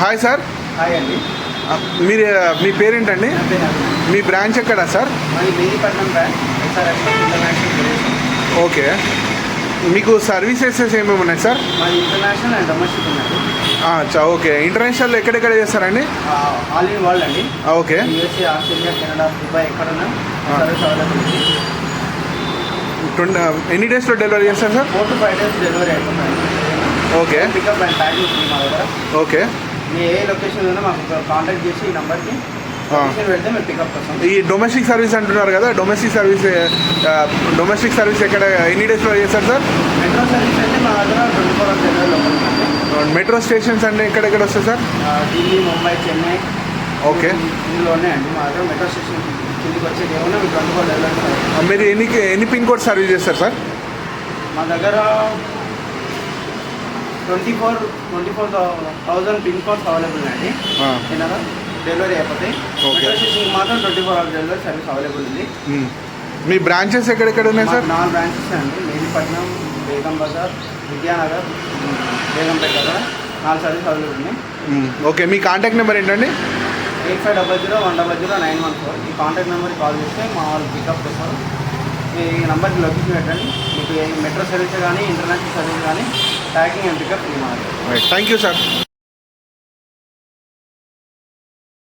Hi sir. Hi అండి. మీరు మీ పేరేంటండి? మీ బ్రాంచ్ ఎక్కడా సార్? మాది Mehdipatnam branch SRS international. Okay, మీకు సర్వీసెస్ ఏమేమి ఉన్నాయి సార్? మాది ఇంటర్నేషనల్ అండ్ డొమెస్టిక్ ఉన్నది. ఓకే, ఇంటర్నేషనల్ ఎక్కడెక్కడ చేస్తారండి? ఆల్ ఇన్ వరల్డ్ అండి. Okay, USA, Australia, Canada, Dubai ఎక్కడున్నా సర్వీస్ అవైలబుల్ ఉంది. ఎన్ని డేస్లో డెలివరీ చేస్తారు సార్? 4 to 5 days డెలివరీ అయిపోతుంది. ఓకే, పికప్ అండ్ ప్యాకింగ్ ఉంది మా దగ్గర. ఓకే, మీ ఏ లొకేషన్ ఉందో మాకు కాంటాక్ట్ చేసి ఈ నెంబర్కి లొకేషన్ పెడితే మేము పికప్ వస్తాం. ఈ డొమెస్టిక్ సర్వీస్ అంటున్నారు కదా, డొమెస్టిక్ సర్వీస్ ఎక్కడ ఎన్ని డేస్లో చేస్తారు సార్? మెట్రో సర్వీస్ అయితే మా దగ్గర 24 hours డెలివరీ లోపల. మెట్రో స్టేషన్స్ అంటే ఎక్కడెక్కడ వస్తాయి సార్? ఢిల్లీ, ముంబై, చెన్నై. ఓకే, ఇందులోనే అండి మా దగ్గర మెట్రో స్టేషన్ కిందికి వచ్చేది ఏమన్నా మీకు 24 డెలివరీ. మీరు ఎన్ని పిన్ కోడ్ సర్వీస్ చేస్తారు సార్? మా దగ్గర 24,000 పిన్ కోడ్స్ అవైలబుల్ అండి. ఏదైనా డెలివరీ అయిపోతాయి. మెట్రో స్టేషన్కి మాత్రం 24 hours డెలివరీ సర్వీస్ అవైలబుల్ ఉంది. మీ బ్రాంచెస్ ఎక్కడెక్కడ ఉన్నాయి సార్? 4 బ్రాంచెస్ అండి. మెహదీపట్నం, బేగం బజార్, విద్యానగర్, బేగంపేట దగ్గర 4 సర్వీస్ అవైలబుల్ ఉన్నాయి. ఓకే, మీ కాంటాక్ట్ నెంబర్ ఏంటండి? 8500 ఈ కాంటాక్ట్ నెంబర్కి కాల్ చేస్తే మా వాళ్ళు పికప్ చేస్తారు. ఈ నెంబర్కి లొకేషన్ పెట్టండి. మీకు మెట్రో సర్వీస్ కానీ ఇంటర్నేషనల్ సర్వీస్ కానీ packing and pickup. Thank you sir.